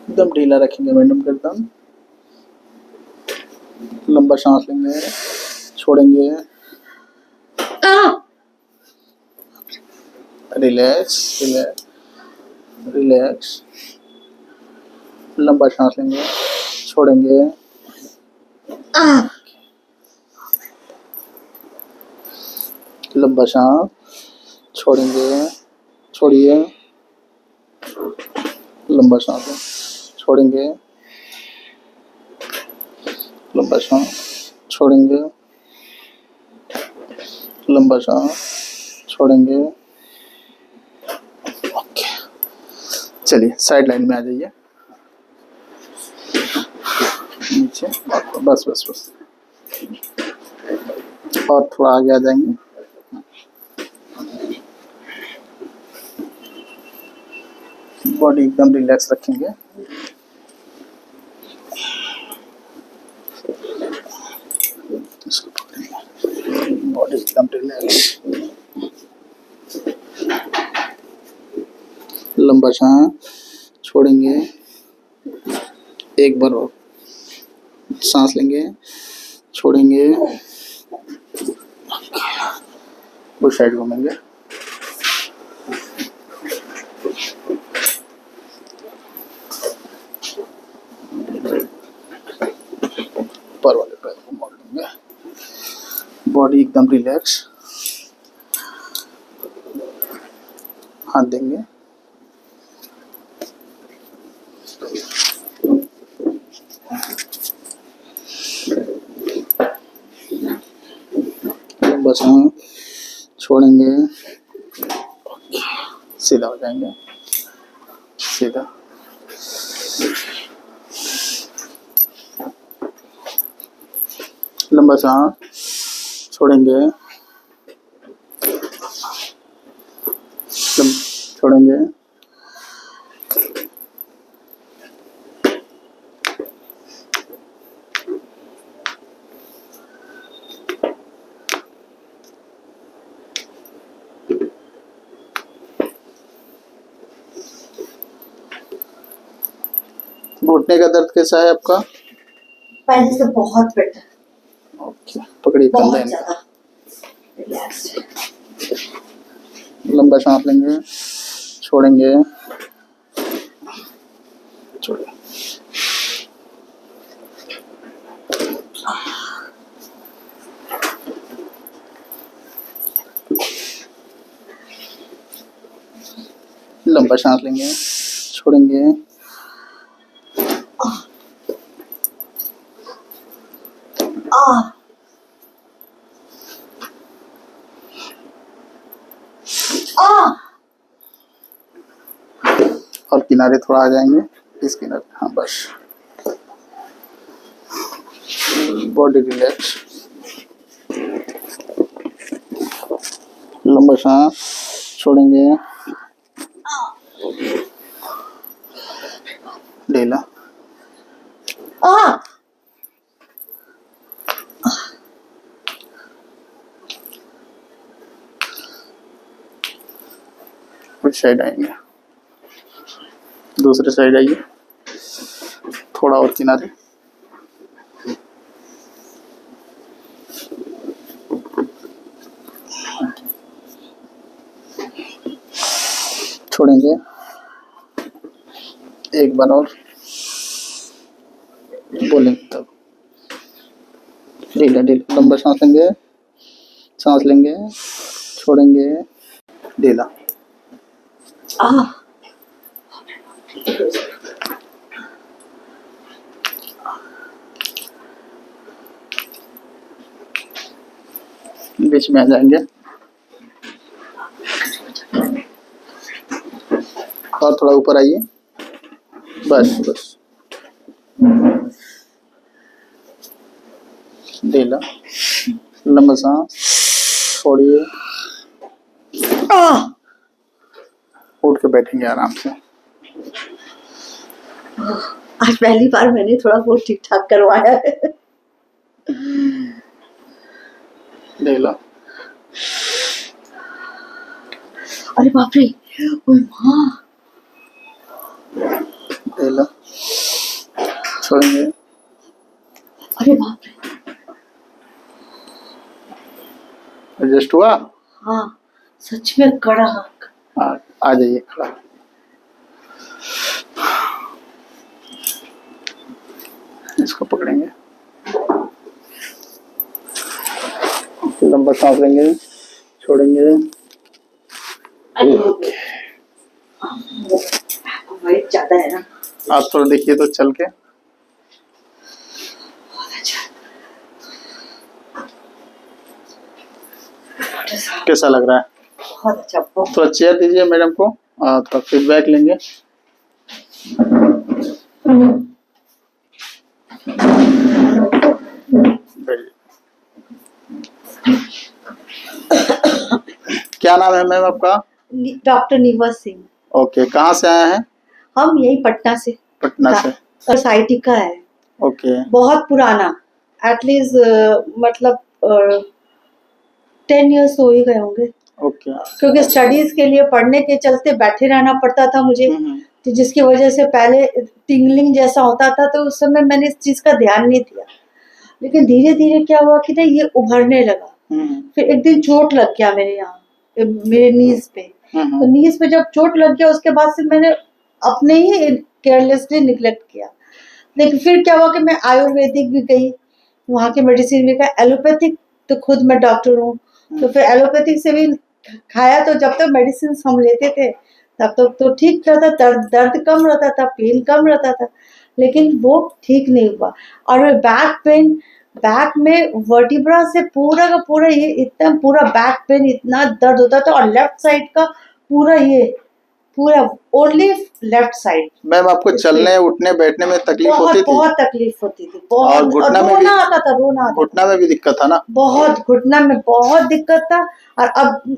एकदम ढीला रखेंगे मैडम गर्दन। लंबा सांस लेंगे, छोड़ेंगे, रिलैक्स रिलैक्स रिलैक्स। लंबा सांस लेंगे, छोड़ेंगे, लंबा सांस, छोड़ेंगे, छोड़िए, लंबा सांस, छोड़ेंगे, लंबा सांस, छोड़ेंगे, लंबा सांस, छोड़ेंगे। ओके, चलिए साइड लाइन में आ जाइए, नीचे, बस बस बस, और थोड़ा आगे आ जाएंगे। बॉडी एकदम रिलैक्स रखेंगे। बॉडी एकदम रिलैक्स। लंबा सांस, छोड़ेंगे, एक बार और सांस लेंगे, छोड़ेंगे, उस साइड घूमेंगे। ऊपर वाले पैर को मोड़ लेंगे। बॉडी एकदम रिलैक्स। हाथ देंगे, लंबा सांस, छोड़ेंगे, सीधा हो जाएंगे, सीधा। लंबा सांस, छोड़ेंगे, छोड़ेंगे, घुटने का दर्द कैसा है आपका? पहले से बहुत बेटर। ओके, पकड़िए कंधा इनका। लंबा सांस लेंगे, छोड़ेंगे, छोड़ेंगे। लंबा सांस लेंगे, छोड़ेंगे, और किनारे थोड़ा आ जाएंगे, इस किनारे, हाँ बस। Body relax. लंबा सांस, छोड़ेंगे, ढीला। कुछ साइड आएंगे, दूसरे साइड आइए, थोड़ा और किनारे। छोड़ेंगे, एक बार और बोलेंगे तब। ढीला ढीला, लंबा सांस लेंगे, सांस लेंगे, छोड़ेंगे, ढीला। बीच में आ जाएंगे, और थोड़ा ऊपर आइए, बस बस। ढीला, लंबा सांस, छोड़िए, उठ के बैठेंगे आराम से। आज पहली बार मैंने थोड़ा बहुत ठीक ठाक करवाया है। ढीला, अरे बाप रे, ढीला। लो, छोड़ेंगे। अरे बाप रे, एडजस्ट हुआ? हाँ सच में कड़ा। आ जाइए खड़ा। इसको पकड़ेंगे, लंबा सांस लेंगे, छोड़ेंगे। वेट ज्यादा है ना, आप थोड़ा देखिए तो चल के। कैसा लग रहा है? बहुत अच्छा। थोड़ा चेयर दीजिए मैडम को, थोड़ा फीडबैक लेंगे। क्या नाम है मैम आपका? डॉक्टर नीवा सिंह। ओके, कहाँ से आए हैं? हम यही पटना से। पटना से। सोसाइटी का है। ओके। बहुत पुराना, एटलीस्ट मतलब 10 इयर्स हो ही गए होंगे। ओके। क्योंकि स्टडीज के लिए पढ़ने के चलते बैठे रहना पड़ता था मुझे, तो जिसकी वजह से पहले टिंगलिंग जैसा होता था, तो उस समय मैंने इस चीज का ध्यान नहीं दिया। लेकिन धीरे धीरे क्या हुआ कि ना ये उभरने लगा। फिर एक दिन चोट लग गया मेरे यहाँ, मेरे नीज पे। तो नीज पे जब चोट लग गया, उसके बाद से मैंने अपने ही केयरलेसली निग्लेक्ट किया। लेकिन फिर क्या हुआ कि मैं आयुर्वेदिक भी गई, वहाँ की मेडिसिन भी खाई, एलोपैथिक तो खुद मैं डॉक्टर हूँ, तो फिर एलोपैथिक से भी खाया। तो जब तक मेडिसिन हम लेते थे तब तक तो ठीक रहता, दर्द कम रहता था, पेन कम रहता था, लेकिन वो ठीक नहीं हुआ। और बैक पेन, बैक में वर्टिब्रा से पूरा का पूरा ये इतना पूरा बैक पेन, इतना दर्द होता था। और लेफ्ट साइड का पूरा ये पूरा ओनली लेफ्ट साइड। मैम आपको चलने उठने बैठने में तकलीफ होती थी? बहुत तकलीफ होती थी, बहुत। और घुटना में भी? रोना आता था, रोना आता। घुटना में भी दिक्कत था ना? बहुत, घुटना में बहुत दिक्कत था। और अब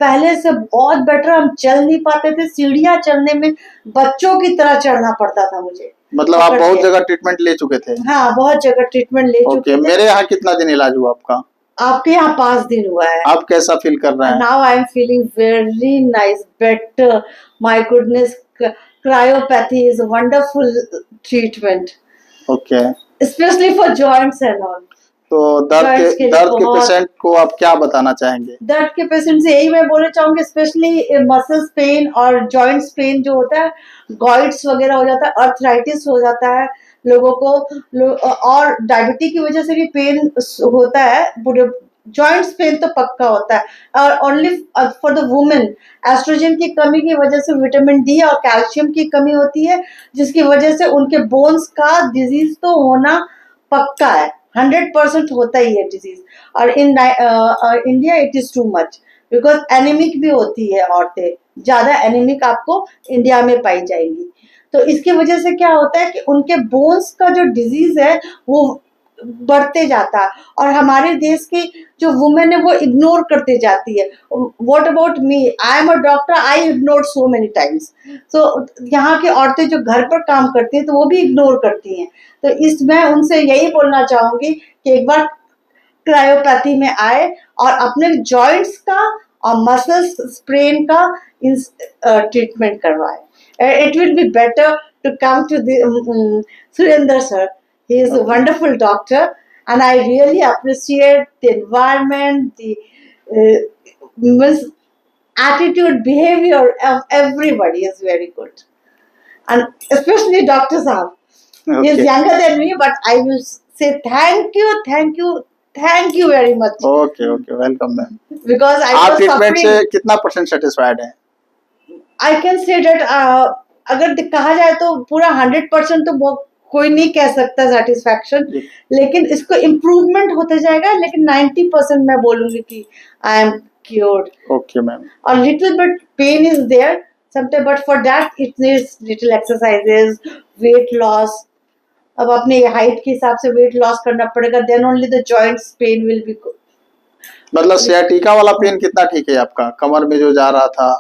पहले से बहुत बेटर, हम चल नहीं पाते थे, सीढ़ियाँ चढ़ने में बच्चों की तरह चढ़ना पड़ता था मुझे। मतलब आप बहुत जगह ट्रीटमेंट ले चुके थे? हाँ, बहुत जगह ट्रीटमेंट ले चुके थे। मेरे यहाँ कितना दिन इलाज हुआ आपका? आपके यहाँ 5 दिन हुआ है। आप कैसा फील कर रहे हैं? Now I am feeling very nice, better, my goodness. Cryopathy is wonderful treatment. Okay. Specially for joints and all. तो दर्द के पेशेंट को आप क्या बताना चाहेंगे? दर्द के पेशेंट से यही मैं बोलना चाहूंगी, स्पेशली मसल्स पेन और जॉइंट्स पेन जो होता है, गॉइट्स वगैरह हो जाता है, अर्थराइटिस हो जाता है लोगों को, और डायबिटीज की वजह से भी पेन होता है। पूरे जॉइंट्स पेन तो पक्का होता है। और only for the women, estrogen की कमी की वजह से विटामिन डी और कैल्शियम की कमी होती है, जिसकी वजह से उनके बोन्स का डिजीज तो होना पक्का है, 100% होता ही है डिजीज। और in India it is too much, because anaemic भी होती है औरतें, ज्यादा एनीमिक आपको इंडिया में पाई जाएगी। तो इसकी वजह से क्या होता है कि उनके बोन्स का जो डिजीज है वो बढ़ते जाता है, और हमारे देश की जो वुमेन है वो इग्नोर करते जाती है। What about me, I am a doctor, I ignore so many times. तो यहाँ की औरतें जो घर पर काम करती हैं तो वो भी इग्नोर करती हैं। तो इस मैं उनसे यही बोलना चाहूंगी कि एक बार क्रायोपैथी में आए और अपने जॉइंट्स का और मसल्स स्प्रेन का ट्रीटमेंट करवाए। It will be better to come to Surendra sir. He is a wonderful doctor, and I really appreciate the environment, the attitude, behavior of everybody is very good, and especially Dr. Saab. He is younger than me, but I will say thank you, thank you, thank you very much. Okay, welcome ma'am. Because I was treatment से कितना % satisfied है? I can say that अगर कहा जाए तो पूरा 100% तो कोई नहीं कह सकता सेटिस्फैक्शन, लेकिन इसको इम्प्रूवमेंट होते जाएगा। लेकिन 90% मैं बोलूंगी कि I am cured. Okay ma'am. और little bit pain is there sometime, but for that it needs little exercises, weight loss. अब अपने हाइट के हिसाब से वेट लॉस करना पड़ेगा, then only the joints pain will be good. मतलब sciatica वाला पेन कितना ठीक है आपका? कमर में जो जा रहा था,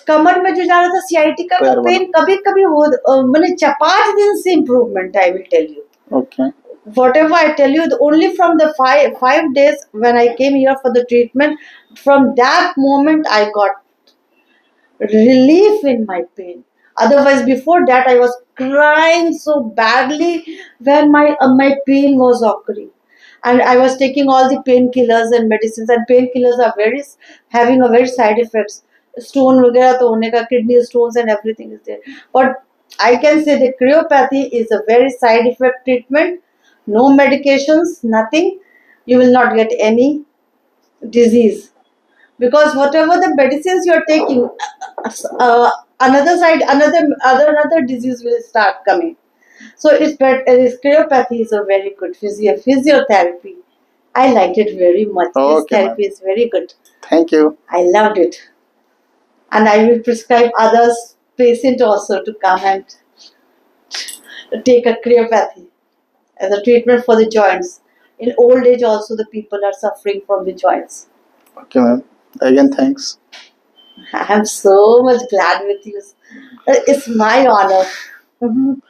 कमर में जो जा रहा था सियाटिका का पेन कभी कभी हो, मैंने 5 दिन से improvement, I will tell you. Okay. Whatever I tell you, only from the five days when I came here for the treatment, from that moment I got relief in my pain. Otherwise, before that, I was crying so badly when my pain was occurring, and I was taking all the painkillers and medicines. And painkillers are very having a very side effects. Stone वगैरह तो होने का, kidney stones and everything is there. But I can say the cryopathy is a very side effect treatment. No medications, nothing. You will not get any disease, because whatever the medicines you are taking, another side, another disease will start coming. So it's better. Cryopathy is a very good physiotherapy. I liked it very much. This Okay, ma'am. therapy is very good. Thank you. I loved it, and I will prescribe others patient also to come and take a cryopathy as a treatment for the joints. In old age also, the people are suffering from the joints. Okay, ma'am. Again, thanks. I am so much glad with you. It's my honor. Mhm.